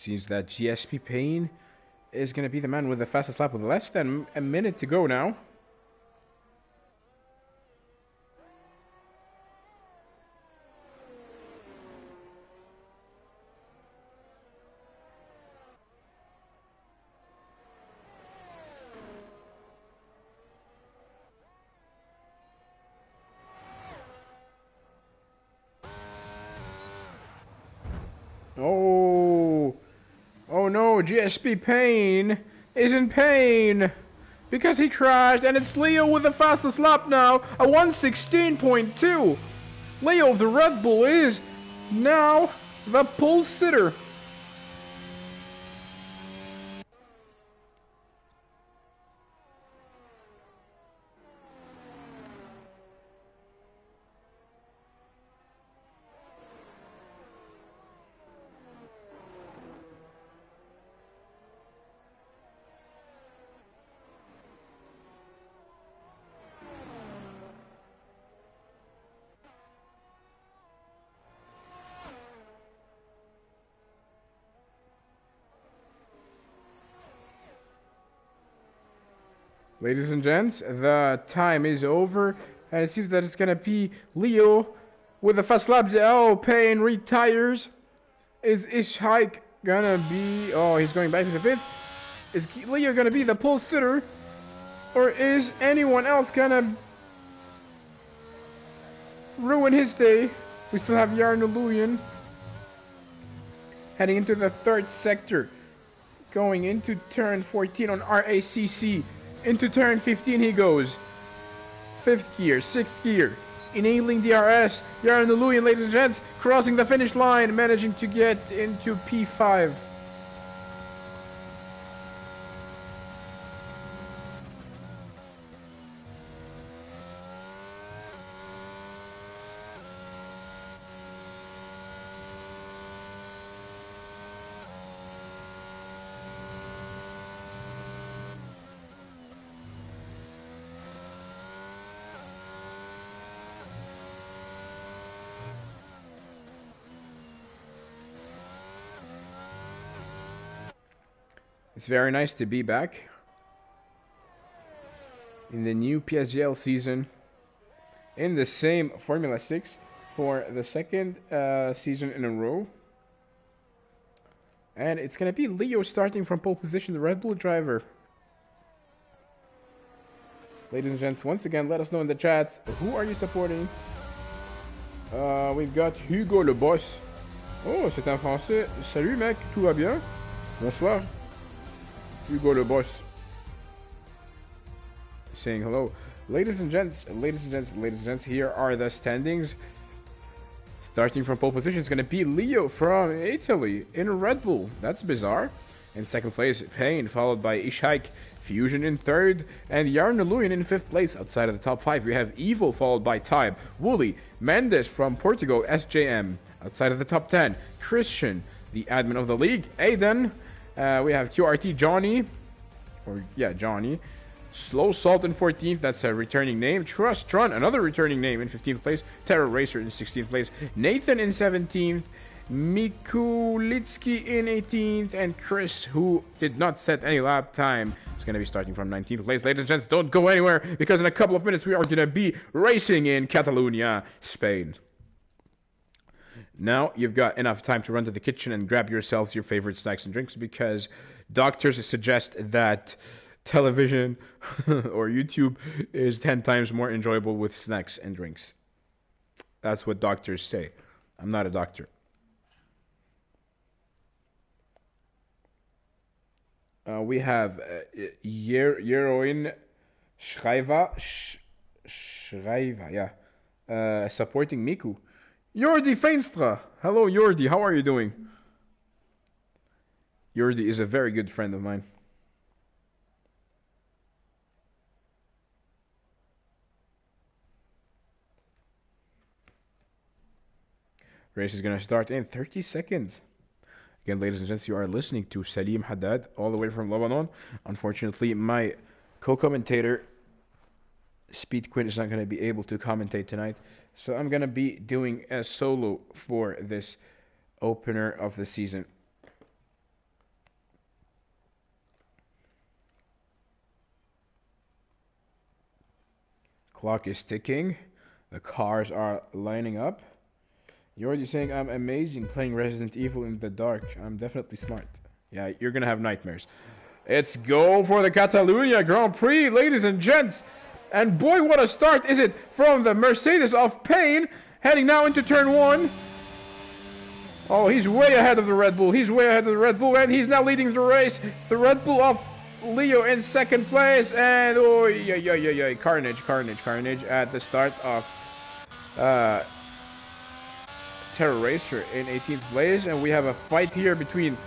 Seems that GSP Payne is going to be the man with the fastest lap with less than a minute to go now. Oh no, GSP Payne is in pain because he crashed, and it's Leo with the fastest lap now, a 1:16.2. Leo of the Red Bull is now the pole sitter. Ladies and gents, the time is over, and it seems that it's gonna be Leo with the fast lap. Oh, Payne retires. Is Ishike gonna be... Oh, he's going back to the pits. Is Leo gonna be the pole sitter? Or is anyone else gonna ruin his day? We still have Jarno Lujan heading into the third sector. Going into turn 14 on RACC. Into turn 15 he goes. 5th gear, 6th gear. Enabling DRS. Jarno Lujan, ladies and gents, crossing the finish line, managing to get into P5. It's very nice to be back in the new PSGL season in the same Formula 6 for the second season in a row. And it's going to be Leo starting from pole position, the Red Bull driver. Ladies and gents, once again, let us know in the chats, who are you supporting? We've got Hugo le boss. Oh, c'est un français. Salut mec, tout va bien? Bonsoir. Hugo le boss saying hello. Ladies and gents, here are the standings. Starting from pole position is going to be Leo from Italy in Red Bull. That's bizarre. In second place, Payne, followed by Ishike, Fusion in third, and Jarno Lujan in fifth place. Outside of the top five, we have Evil, followed by Tybe, Wooly, Mendes from Portugal, SJM. Outside of the top 10, Christian, the admin of the league, Aiden. We have QRT Johnny, Johnny. Slow Salt in 14th, that's a returning name. Trust Run, another returning name in 15th place. Terror Racer in 16th place. Nathan in 17th. Mikulitsky in 18th. And Chris, who did not set any lap time, is going to be starting from 19th place. Ladies and gents, don't go anywhere, because in a couple of minutes we are going to be racing in Catalonia, Spain. Now you've got enough time to run to the kitchen and grab yourselves your favorite snacks and drinks, because doctors suggest that television or YouTube is 10 times more enjoyable with snacks and drinks. That's what doctors say. I'm not a doctor. We have Jeroen Schrijver, supporting Miku. Jordi Feenstra. Hello, Jordi. How are you doing? Jordi is a very good friend of mine. Race is going to start in 30 seconds. Again, ladies and gents, you are listening to Salim Haddad, all the way from Lebanon. Unfortunately, my co-commentator, Speed Quinn, is not going to be able to commentate tonight. So I'm going to be doing a solo for this opener of the season. Clock is ticking. The cars are lining up. You're already saying I'm amazing playing Resident Evil in the dark. I'm definitely smart. Yeah, you're gonna have nightmares. Let's go for the Catalunya Grand Prix, ladies and gents. And boy, what a start is it from the Mercedes of Pain, heading now into turn 1. Oh, he's way ahead of the Red Bull. He's way ahead of the Red Bull, and he's now leading the race. The Red Bull of Leo in second place, and oh, yeah, carnage at the start of Terror Racer in 18th place, and we have a fight here between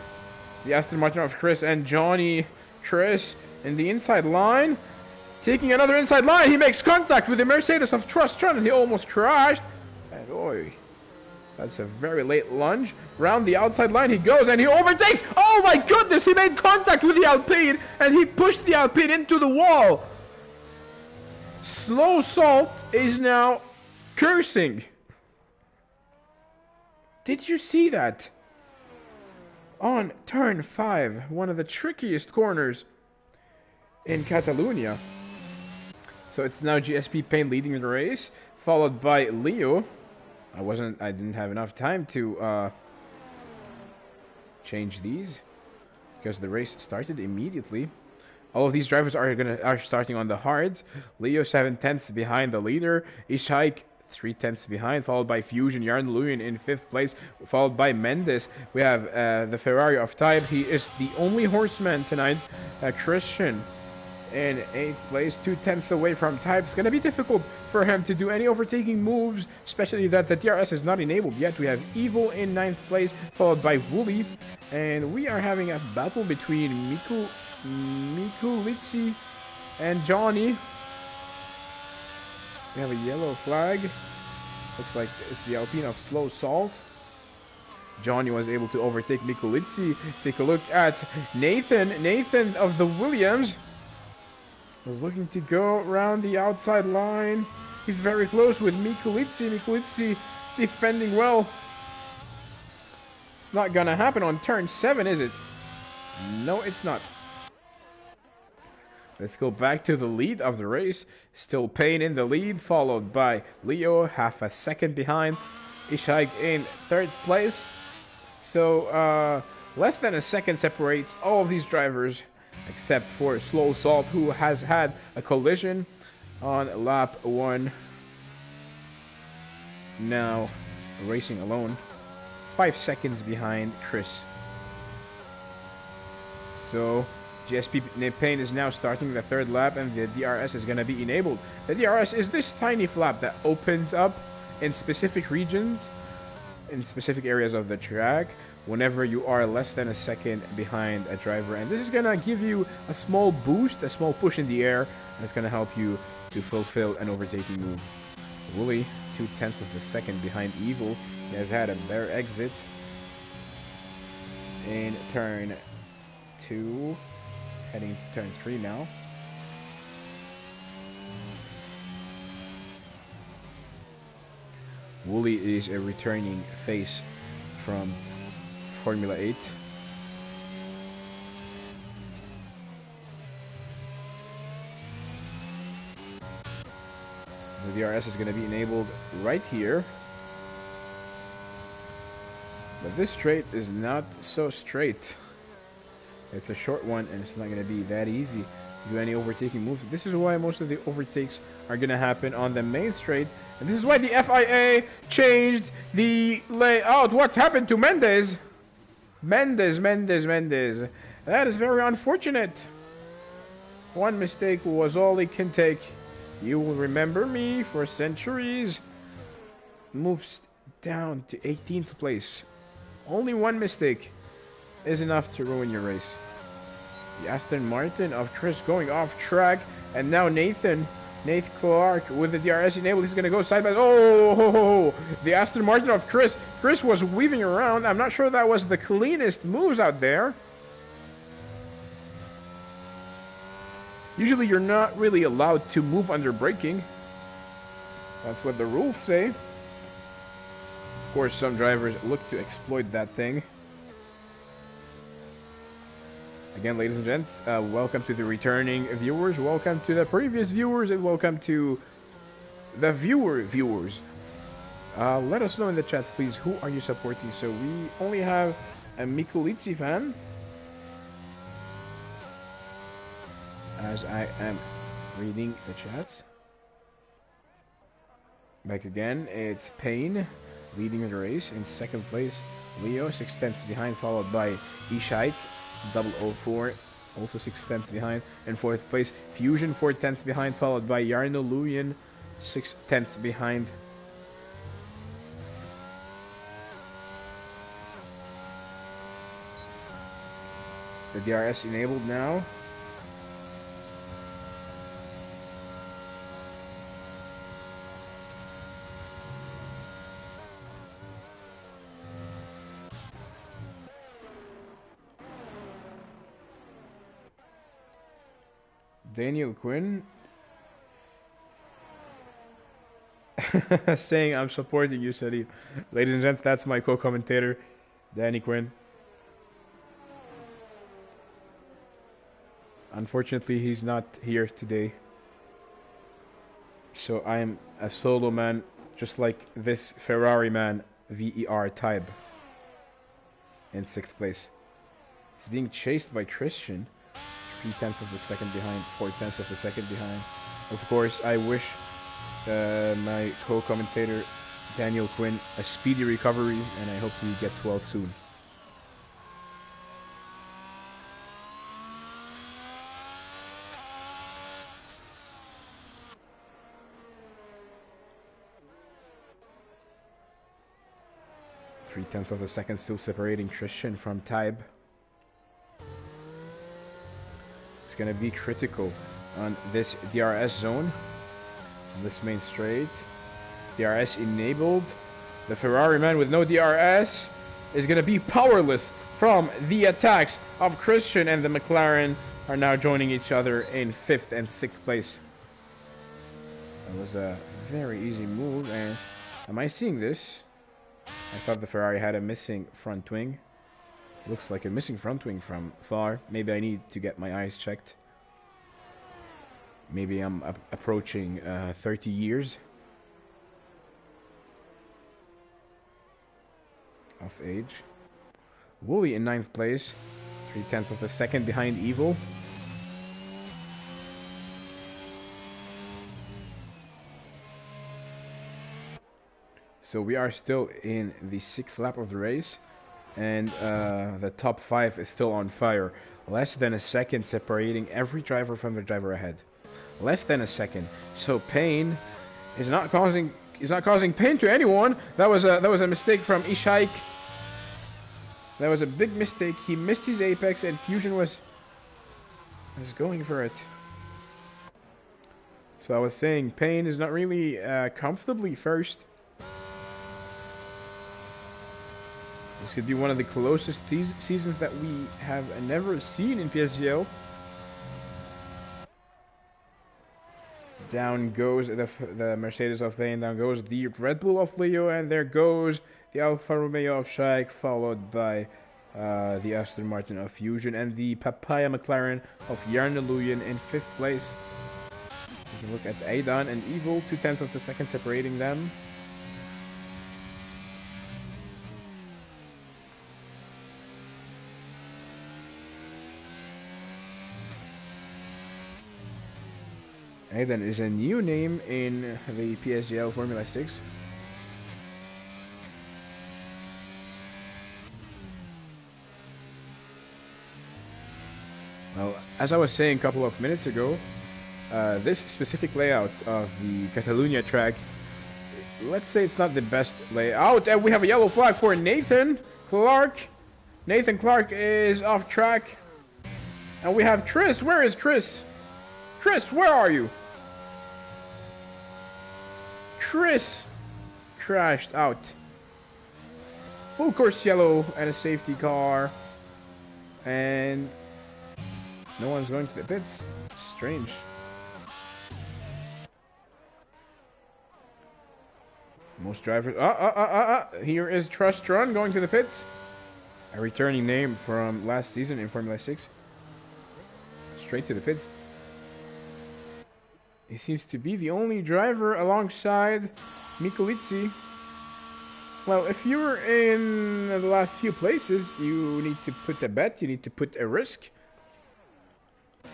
the Aston Martin of Chris and Johnny. Chris in the inside line, taking another inside line. He makes contact with the Mercedes of Trustron, and he almost crashed. And oi, that's a very late lunge. Round the outside line he goes, and he overtakes. Oh my goodness, he made contact with the Alpine, and he pushed the Alpine into the wall. Slow Salt is now cursing. Did you see that? On turn 5, one of the trickiest corners in Catalonia. So it's now GSP Pain leading the race, followed by Leo. I didn't have enough time to change these because the race started immediately. All of these drivers are starting on the hards. Leo 7/10 behind the leader. Ishike 3/10 behind, followed by Fusion Yarnluyen in 5th place, followed by Mendes. We have the Ferrari of Type. He is the only horseman tonight. Christian in 8th place, 2/10 away from Type. It's going to be difficult for him to do any overtaking moves, especially that the DRS is not enabled yet. We have Evil in 9th place, followed by Wooly. And we are having a battle between Litsi and Johnny. We have a yellow flag. Looks like it's the Alpine of Slow Salt. Johnny was able to overtake Mikulitsi. Take a look at Nathan. Nathan of the Williams was looking to go around the outside line. He's very close with Mikulitsi. Mikulitsi defending well. It's not gonna happen on turn 7, is it? No, it's not. Let's go back to the lead of the race. Still Payne in the lead, followed by Leo, half a second behind. Ishak in 3rd place. So less than a second separates all of these drivers, except for Slow Salt, who has had a collision on lap 1. Now racing alone, 5 seconds behind Chris. So GSP Payne is now starting the 3rd lap, and the DRS is going to be enabled. The DRS is this tiny flap that opens up in specific regions, in specific areas of the track, whenever you are less than a second behind a driver. And this is going to give you a small boost, a small push in the air, and it's going to help you to fulfill an overtaking move. Wooly, 2/10 of a second behind Evil. He has had a better exit in turn 2. Heading to turn 3 now. Wooly is a returning face from Formula 8. The DRS is going to be enabled right here. But this straight is not so straight. It's a short one, and it's not going to be that easy to do any overtaking moves. This is why most of the overtakes are going to happen on the main straight. And this is why the FIA changed the layout. What happened to Mendes? Mendes. That is very unfortunate. One mistake was all he can take. You will remember me for centuries. Moves down to 18th place. Only one mistake is enough to ruin your race. The Aston Martin of Chris going off track, and now Nathan Clark with the DRS enabled. He's going to go side by side. Oh, the Aston Martin of Chris. Chris was weaving around. I'm not sure that was the cleanest moves out there. Usually you're not really allowed to move under braking. That's what the rules say. Of course, some drivers look to exploit that thing. Again, ladies and gents, welcome to the returning viewers, welcome to the previous viewers, and welcome to the viewers. Let us know in the chats, please. Who are you supporting? So we only have a Mikulitsi fan, as I am reading the chats. Back again, it's Payne leading the race. In second place, Leo, 6/10 behind, followed by Ishaik, 004, also 6/10 behind. In fourth place, Fusion, 4/10 behind, followed by Yarno Luyan, 6/10 behind. The DRS enabled now. Daniel Quinn saying, I'm supporting you, Sadi. Ladies and gents, that's my co-commentator, Danny Quinn. Unfortunately, he's not here today. So I am a solo man, just like this Ferrari man, VER Tybe, in 6th place. He's being chased by Christian. 3/10 of the second behind, 4/10 of the second behind. Of course, I wish my co-commentator Daniel Quinn a speedy recovery, and I hope he gets well soon. Three-tenths of a second still separating Christian from Tybe. It's going to be critical on this DRS zone, on this main straight. DRS enabled. The Ferrari man with no DRS is going to be powerless from the attacks of Christian, and the McLaren are now joining each other in 5th and 6th place. That was a very easy move, and am I seeing this? I thought the Ferrari had a missing front wing. Looks like a missing front wing from far. Maybe I need to get my eyes checked. Maybe I'm approaching 30 years of age. Wooly in 9th place. 3/10 of a second behind Evil. So we are still in the 6th lap of the race, and the top 5 is still on fire. Less than a second separating every driver from the driver ahead. Less than a second. So Payne is not causing pain to anyone. That was a mistake from Ishaik. That was a big mistake. He missed his apex, and Fusion was going for it. So I was saying Payne is not really comfortably first. This could be one of the closest seasons that we have never seen in PSGL. Down goes the Mercedes of Payne, down goes the Red Bull of Leo, and there goes the Alfa Romeo of Shaik, followed by the Aston Martin of Fusion, and the Papaya McLaren of Yarnaluyan in 5th place. If you look at Aidan and Evil, 2/10 of a second separating them. Aidan is a new name in the PSGL Formula 6. Well, as I was saying a couple of minutes ago, this specific layout of the Catalunya track, let's say it's not the best layout, and we have a yellow flag for Nathan Clark. Nathan Clark is off track, and we have Chris. Where is Chris? Chris, where are you? Chris crashed out. Full course yellow and a safety car, and no one's going to the pits. Strange. Most drivers. Here is Trust Run going to the pits. A returning name from last season in Formula 6. Straight to the pits. He seems to be the only driver alongside Mikulitsi. Well, if you're in the last few places, you need to put a bet, you need to put a risk.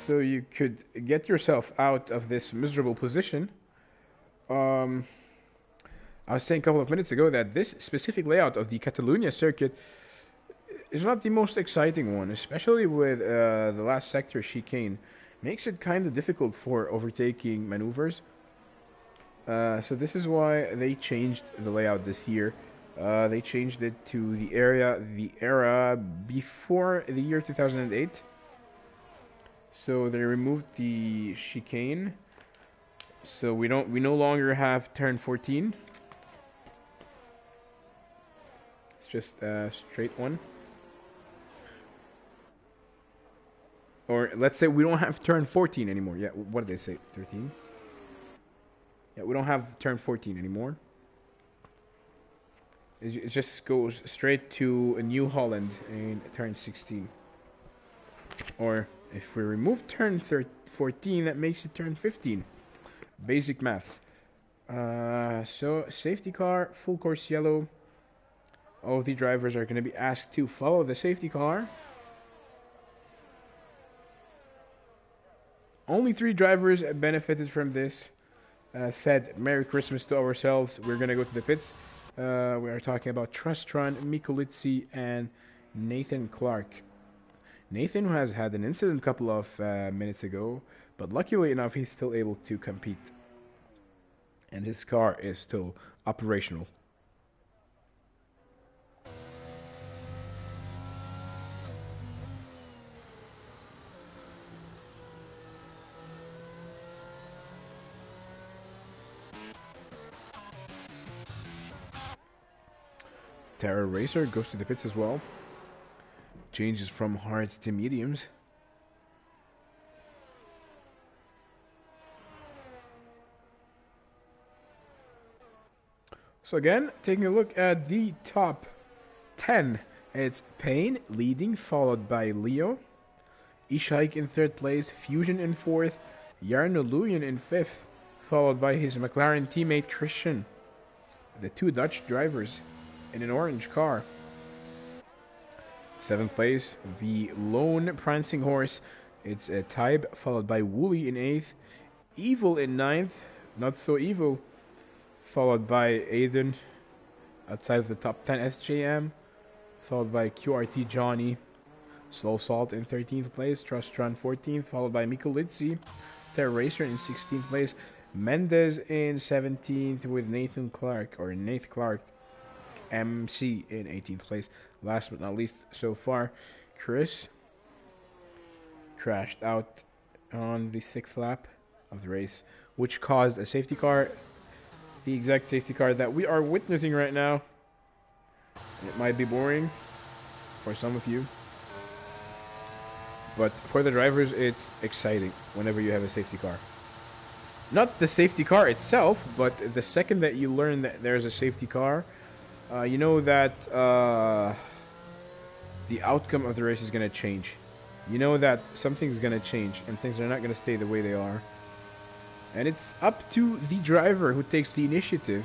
So you could get yourself out of this miserable position. I was saying a couple of minutes ago that this specific layout of the Catalunya circuit is not the most exciting one, especially with the last sector chicane. Makes it kind of difficult for overtaking maneuvers. So this is why they changed the layout this year. They changed it to the era before the year 2008. So they removed the chicane. So we no longer have turn 14. It's just a straight one. Or let's say we don't have turn 14 anymore. Yeah, what did they say? 13? Yeah, we don't have turn 14 anymore. It just goes straight to a New Holland in turn 16. Or if we remove turn 14, that makes it turn 15. Basic maths. So safety car, full course yellow. All of the drivers are going to be asked to follow the safety car. Only 3 drivers benefited from this. Said Merry Christmas to ourselves. We're going to go to the pits. We are talking about Trustron, Mikulitsi, and Nathan Clark. Nathan has had an incident a couple of minutes ago, but luckily enough, he's still able to compete. And his car is still operational. Terra Racer goes to the pits as well. Changes from hards to mediums. So again, taking a look at the top 10. It's Payne leading, followed by Leo. Ishike in 3rd place, Fusion in 4th, Jarno Luyen in 5th, followed by his McLaren teammate Christian. The 2 Dutch drivers in an orange car. 7th place, the lone prancing horse. It's Tybe, followed by Wooly in 8th. Evil in 9th, not so evil, followed by Aiden outside of the top 10 SJM, followed by QRT Johnny. Slow Salt in 13th place, Trustron 14th, followed by Mikulitsi. Terra Racer in 16th place, Mendez in 17th with Nathan Clark MC in 18th place. Last but not least so far, Chris crashed out on the 6th lap of the race, which caused a safety car, the exact safety car that we are witnessing right now. It might be boring for some of you, but for the drivers it's exciting whenever you have a safety car. Not the safety car itself, but the second that you learn that there's a safety car, you know that the outcome of the race is going to change. You know that something's going to change and things are not going to stay the way they are. And it's up to the driver who takes the initiative.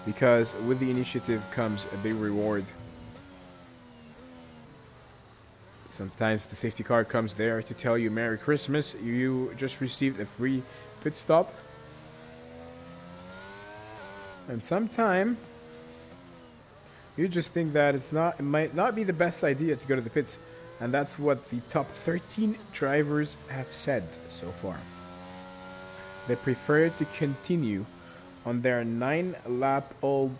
Because with the initiative comes a big reward. Sometimes the safety car comes there to tell you Merry Christmas, you just received a free pit stop. And sometimes you just think that it might not be the best idea to go to the pits. And that's what the top 13 drivers have said so far. They prefer to continue on their 9-lap-old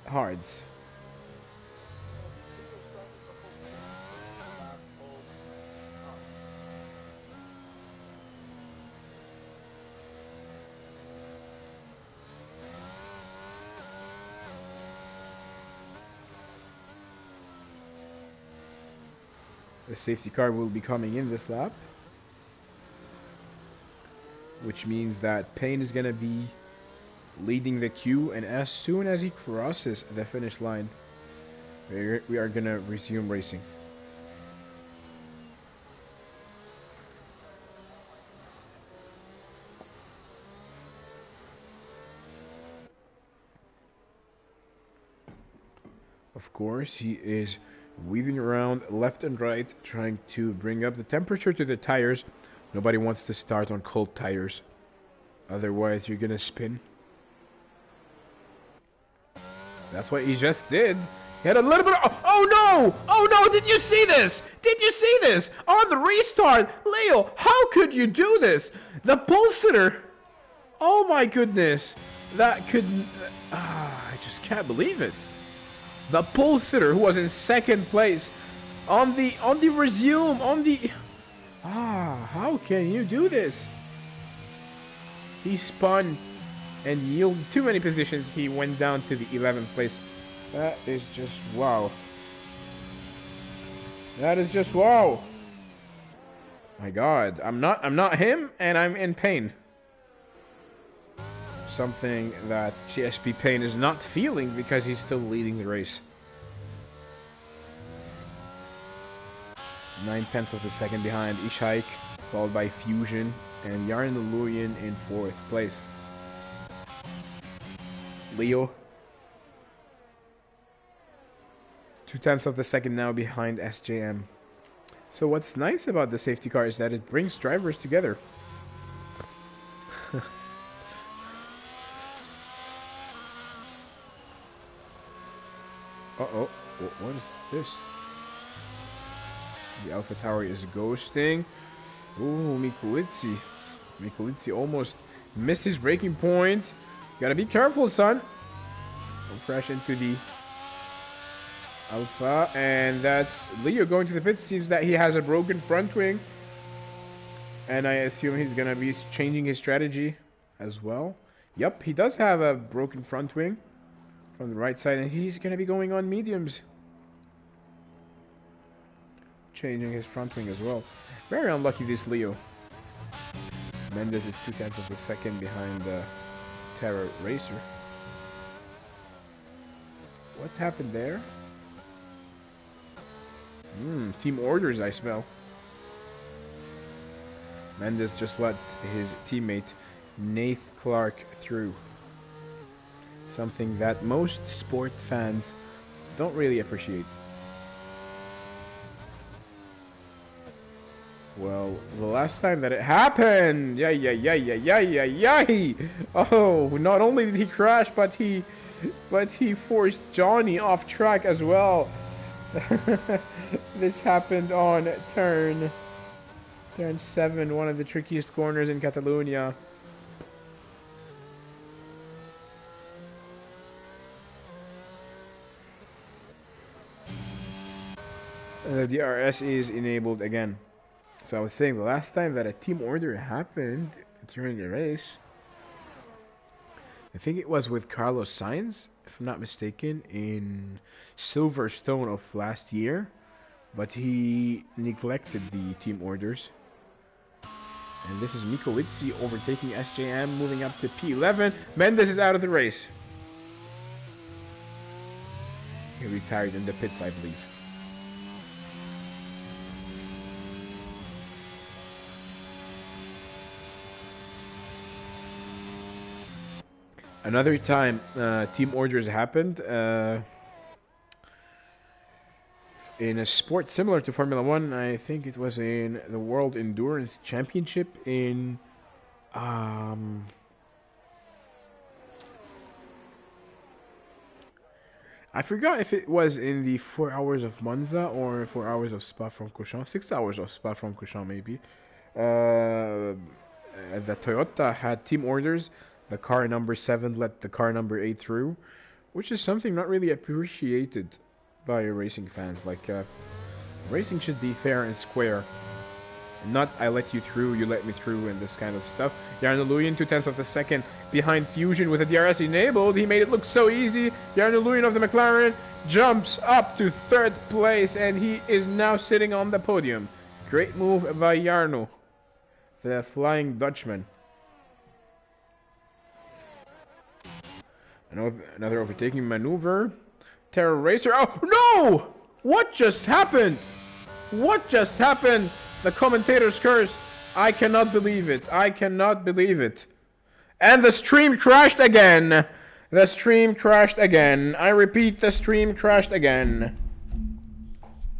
hards. The safety car will be coming in this lap, which means that Payne is going to be leading the queue, and as soon as he crosses the finish line, we are going to resume racing. Of course, he is weaving around left and right, trying to bring up the temperature to the tires. Nobody wants to start on cold tires. Otherwise, you're gonna spin. That's what he just did. He had a little bit of... Oh no! Oh no! Did you see this? Did you see this? On the restart! Leo, how could you do this? The pole sitter! Oh my goodness! That could... I just can't believe it. The pole sitter, who was in second place, on the resume, on the... how can you do this? He spun and yielded too many positions. He went down to the 11th place. That is just wow. That is just wow. My God, I'm not him, and I'm in pain. Something that GSP Pain is not feeling because he's still leading the race. 9/10 of a second behind Ishike, followed by Fusion and Yarn Lulian in 4th place. Leo, 2/10 of a second now behind SJM. So what's nice about the safety car is that it brings drivers together. Uh-oh, what is this? The Alpha Tower is ghosting. Ooh, Mikulitsi. Mikulitsi almost missed his braking point. Gotta be careful, son. Don't crash into the Alpha. And that's Leo going to the pits. Seems that he has a broken front wing. And I assume he's gonna be changing his strategy as well. Yep, he does have a broken front wing from the right side, and he's gonna be going on mediums. Changing his front wing as well. Very unlucky, this Leo. Mendes is 2/10 of a second behind Terra Racer. What happened there? Team orders, I smell. Mendes just let his teammate Nath Clark through. Something that most sport fans don't really appreciate. Well, the last time that it happened, oh, not only did he crash, but he forced Johnny off track as well. This happened on turn 7, one of the trickiest corners in Catalonia. The DRS is enabled again. So I was saying the last time that a team order happened during the race, I think it was with Carlos Sainz, if I'm not mistaken, in Silverstone of last year, but he neglected the team orders. And this is Mikulitsi overtaking SJM, moving up to P11. Mendes is out of the race. He retired in the pits, I believe. Another time team orders happened in a sport similar to Formula 1. I think it was in the World Endurance Championship in I forgot if it was in the 4 hours of Monza or 4 hours of Spa-Francorchamps. 6 hours of Spa-Francorchamps maybe. The Toyota had team orders. The car number 7 let the car number 8 through, which is something not really appreciated by racing fans. Like, racing should be fair and square. Not I let you through, you let me through, and this kind of stuff. Jarno Luyen, 2/10 of a second behind Fusion with the DRS enabled. He made it look so easy. Jarno Luyen of the McLaren jumps up to 3rd place, and he is now sitting on the podium. Great move by Jarno, the Flying Dutchman. Another overtaking maneuver. Terra Racer. Oh, no! What just happened? What just happened? The commentator's curse. I cannot believe it. I cannot believe it. And the stream crashed again. The stream crashed again. I repeat, the stream crashed again.